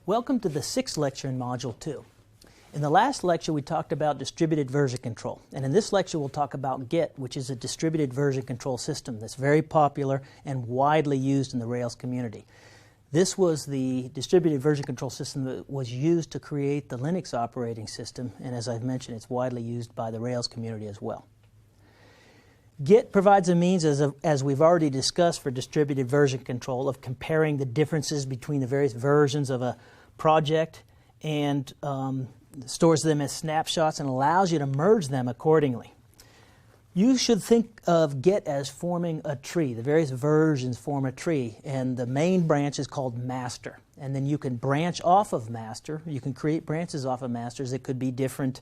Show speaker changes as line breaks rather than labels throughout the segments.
Welcome to the 6th lecture in Module 2. In the last lecture we talked about distributed version control, and in this lecture we'll talk about Git, which is a distributed version control system that's very popular and widely used in the Rails community. This was the distributed version control system that was used to create the Linux operating system, and as I've mentioned, it's widely used by the Rails community as well. Git provides a means, as we've already discussed, for distributed version control of comparing the differences between the various versions of a project and stores them as snapshots and allows you to merge them accordingly. You should think of Git as forming a tree. The various versions form a tree, and the main branch is called master. And then you can branch off of master. You can create branches off of masters. It could be different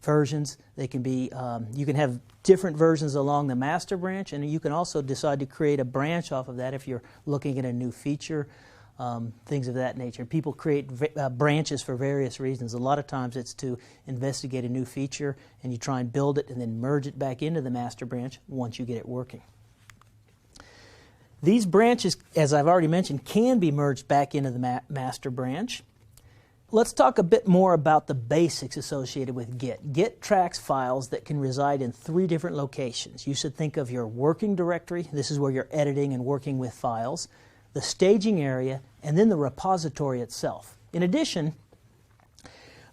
versions. They can be, you can have different versions along the master branch, and you can also decide to create a branch off of that if you're looking at a new feature, things of that nature. People create branches for various reasons. A lot of times it's to investigate a new feature, and you try and build it and then merge it back into the master branch once you get it working. These branches, as I've already mentioned, can be merged back into the master branch. Let's talk a bit more about the basics associated with Git. Git tracks files that can reside in 3 different locations. You should think of your working directory. This is where you're editing and working with files, the staging area, and then the repository itself. In addition,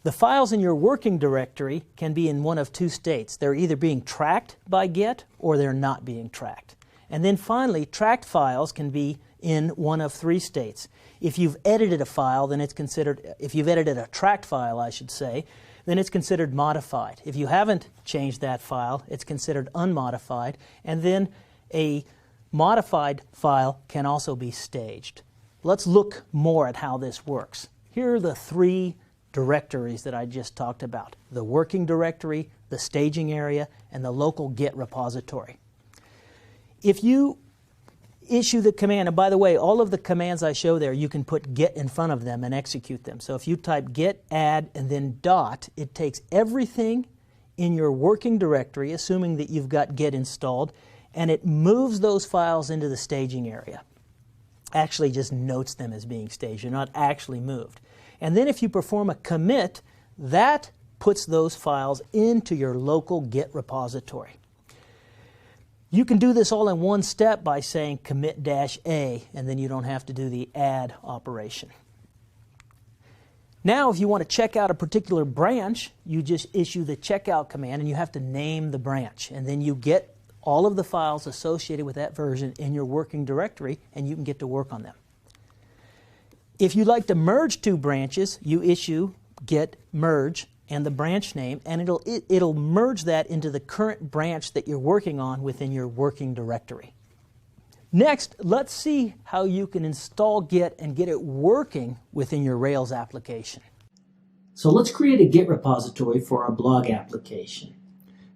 the files in your working directory can be in one of 2 states. They're either being tracked by Git or they're not being tracked. And then finally, tracked files can be in one of 3 states. If you've edited a file, then it's considered, if you've edited a tracked file, I should say, then it's considered modified. If you haven't changed that file, it's considered unmodified. And then a modified file can also be staged. Let's look more at how this works. Here are the 3 directories that I just talked about: the working directory, the staging area, and the local Git repository. If you issue the command, and by the way, all of the commands I show there, you can put Git in front of them and execute them. So if you type git add and then dot, it takes everything in your working directory, assuming that you've got Git installed, and it moves those files into the staging area. Actually just notes them as being staged. They're not actually moved. And then if you perform a commit, that puts those files into your local Git repository. You can do this all in one step by saying commit-a, and then you don't have to do the add operation. Now, if you want to check out a particular branch, you just issue the checkout command, and you have to name the branch. And then you get all of the files associated with that version in your working directory, and you can get to work on them. If you'd like to merge 2 branches, you issue git merge and the branch name, and it'll merge that into the current branch that you're working on within your working directory. Next, let's see how you can install Git and get it working within your Rails application. So let's create a Git repository for our blog application.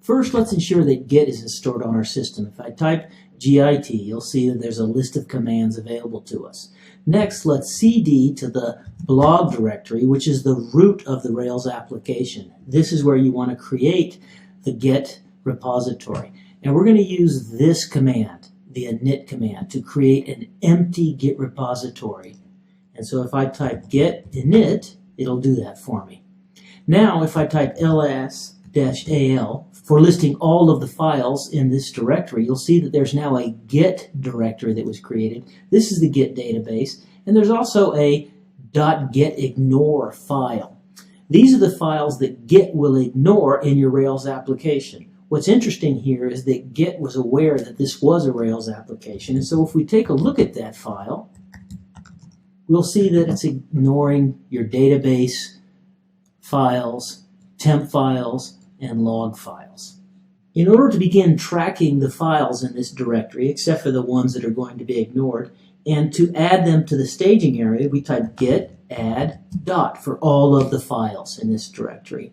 First, let's ensure that Git is installed on our system. If I type git, you'll see that there's a list of commands available to us. Next, let's cd to the blog directory, which is the root of the Rails application. This is where you want to create the Git repository. And we're going to use this command, the init command, to create an empty Git repository. And so if I type git init, it'll do that for me. Now, if I type ls-al for listing all of the files in this directory, you'll see that there's now a Git directory that was created. This is the Git database, and there's also a .gitignore file. These are the files that Git will ignore in your Rails application. What's interesting here is that Git was aware that this was a Rails application, and so if we take a look at that file, we'll see that it's ignoring your database files, temp files, and log files. In order to begin tracking the files in this directory, except for the ones that are going to be ignored, and to add them to the staging area, we type git add dot for all of the files in this directory.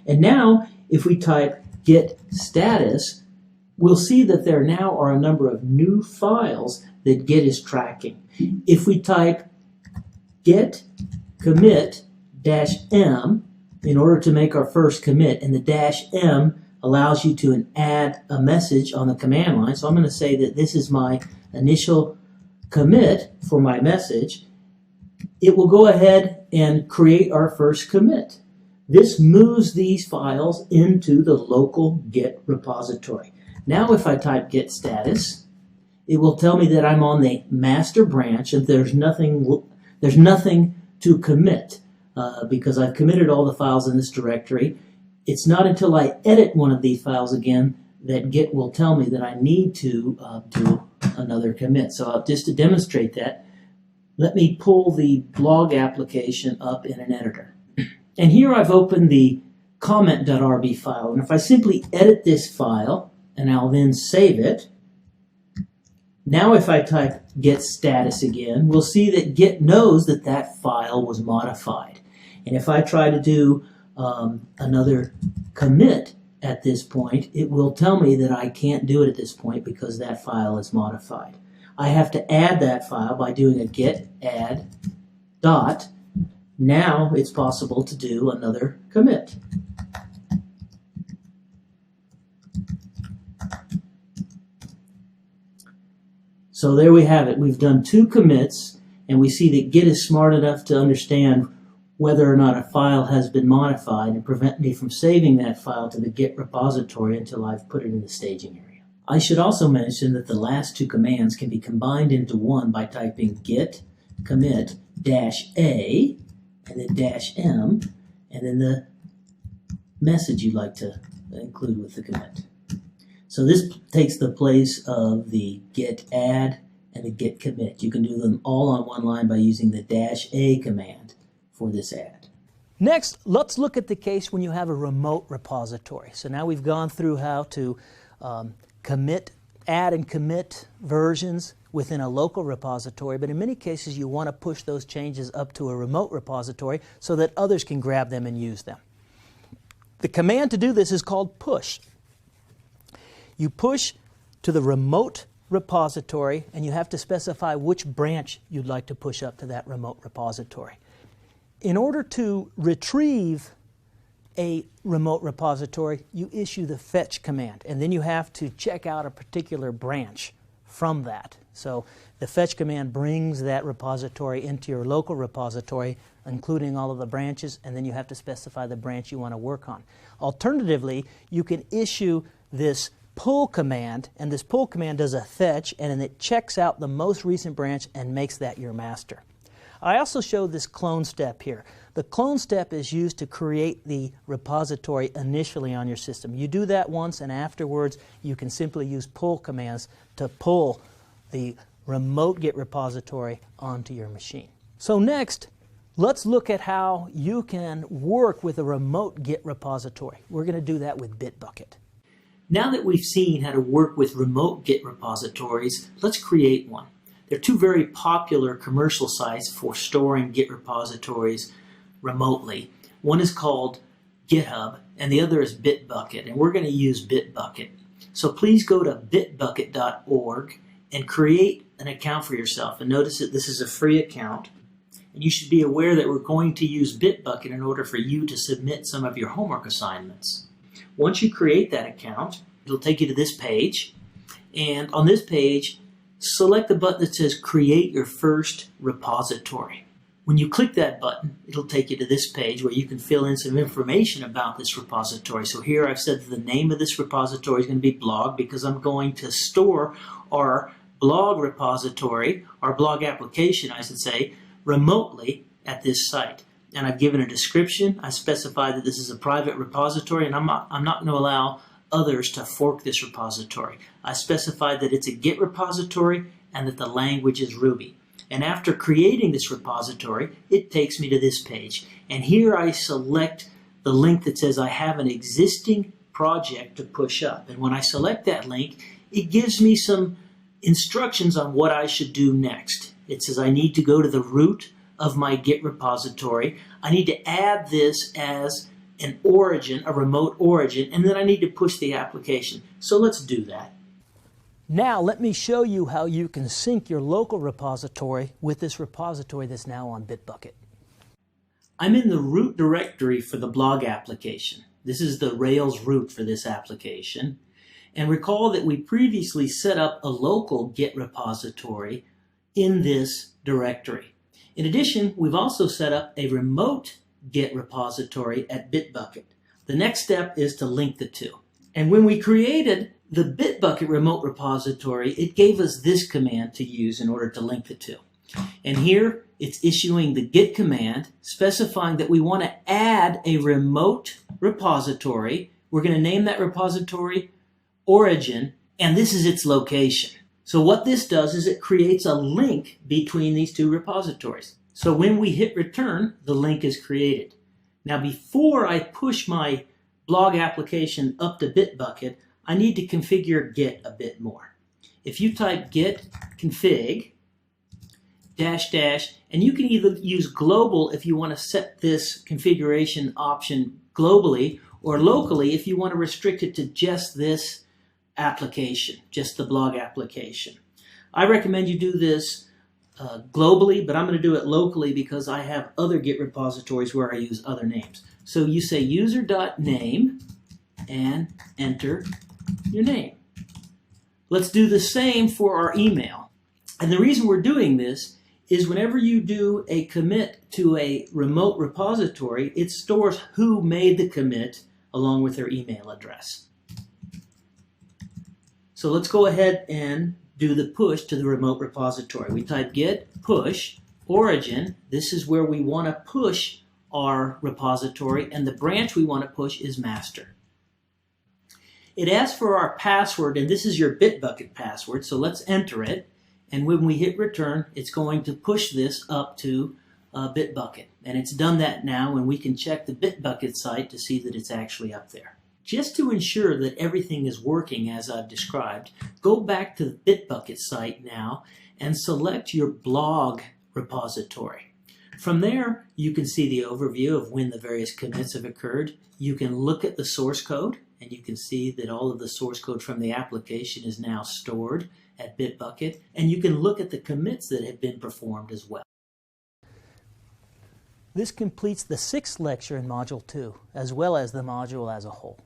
And now, if we type git status, we'll see that there now are a number of new files that Git is tracking. If we type git commit-m, in order to make our first commit, and the -m allows you to add a message on the command line. So I'm going to say that this is my initial commit for my message, it will go ahead and create our first commit. This moves these files into the local Git repository. Now if I type git status, it will tell me that I'm on the master branch and there's nothing to commit because I've committed all the files in this directory. It's not until I edit one of these files again that Git will tell me that I need to do another commit. So just to demonstrate that, let me pull the blog application up in an editor. And here I've opened the comment.rb file. And if I simply edit this file, and I'll then save it, now if I type git status again, we'll see that Git knows that that file was modified. And if I try to do another commit at this point, it will tell me that I can't do it at this point because that file is modified. I have to add that file by doing a git add dot. Now it's possible to do another commit. So there we have it. We've done 2 commits, and we see that Git is smart enough to understand whether or not a file has been modified and prevent me from saving that file to the Git repository until I've put it in the staging area. I should also mention that the last 2 commands can be combined into one by typing git commit -a and then -m and then the message you'd like to include with the commit. So this takes the place of the git add and the git commit. You can do them all on one line by using the -a command for this add. Next, let's look at the case when you have a remote repository. So now we've gone through how to add and commit versions within a local repository, but in many cases you want to push those changes up to a remote repository so that others can grab them and use them. The command to do this is called push. You push to the remote repository and you have to specify which branch you'd like to push up to that remote repository. In order to retrieve a remote repository, you issue the fetch command, and then you have to check out a particular branch from that. So the fetch command brings that repository into your local repository, including all of the branches, and then you have to specify the branch you want to work on. Alternatively, you can issue this pull command, and this pull command does a fetch, and then it checks out the most recent branch and makes that your master. I also showed this clone step here. The clone step is used to create the repository initially on your system. You do that once, and afterwards you can simply use pull commands to pull the remote Git repository onto your machine. So next, let's look at how you can work with a remote Git repository. We're going to do that with Bitbucket. Now that we've seen how to work with remote Git repositories, let's create one. There are 2 very popular commercial sites for storing Git repositories remotely. One is called GitHub, and the other is Bitbucket, and we're going to use Bitbucket. So please go to bitbucket.org and create an account for yourself. And notice that this is a free account, and you should be aware that we're going to use Bitbucket in order for you to submit some of your homework assignments. Once you create that account, it'll take you to this page, and on this page, select the button that says Create Your First Repository. When you click that button, it'll take you to this page where you can fill in some information about this repository. So here I've said that the name of this repository is going to be blog because I'm going to store our blog repository, our blog application, I should say, remotely at this site. And I've given a description. I specify that this is a private repository, and I'm not going to allow others to fork this repository. I specified that it's a Git repository and that the language is Ruby. And after creating this repository, it takes me to this page. And here I select the link that says I have an existing project to push up. And when I select that link, it gives me some instructions on what I should do next. It says I need to go to the root of my Git repository. I need to add this as an origin, a remote origin, and then I need to push the application. So let's do that. Now let me show you how you can sync your local repository with this repository that's now on Bitbucket. I'm in the root directory for the blog application. This is the Rails root for this application. And recall that we previously set up a local Git repository in this directory. In addition, we've also set up a remote Git repository at Bitbucket. The next step is to link the two. And when we created the Bitbucket remote repository, it gave us this command to use in order to link the two. And here it's issuing the git command specifying that we want to add a remote repository. We're going to name that repository origin, and this is its location. So what this does is it creates a link between these two repositories. So when we hit return, the link is created. Now before I push my blog application up to Bitbucket, I need to configure Git a bit more. If you type git config -- and you can either use global if you want to set this configuration option globally, or locally if you want to restrict it to just this application, just the blog application. I recommend you do this globally, but I'm going to do it locally because I have other Git repositories where I use other names. So you say user.name and enter your name. Let's do the same for our email. And the reason we're doing this is whenever you do a commit to a remote repository, it stores who made the commit along with their email address. So let's go ahead and do the push to the remote repository. We type git push origin. This is where we want to push our repository, and the branch we want to push is master. It asks for our password, and this is your Bitbucket password, so let's enter it. And when we hit return, it's going to push this up to Bitbucket. And it's done that now, and we can check the Bitbucket site to see that it's actually up there. Just to ensure that everything is working as I've described, go back to the Bitbucket site now and select your blog repository. From there, you can see the overview of when the various commits have occurred. You can look at the source code, and you can see that all of the source code from the application is now stored at Bitbucket, and you can look at the commits that have been performed as well. This completes the 6th lecture in Module 2, as well as the module as a whole.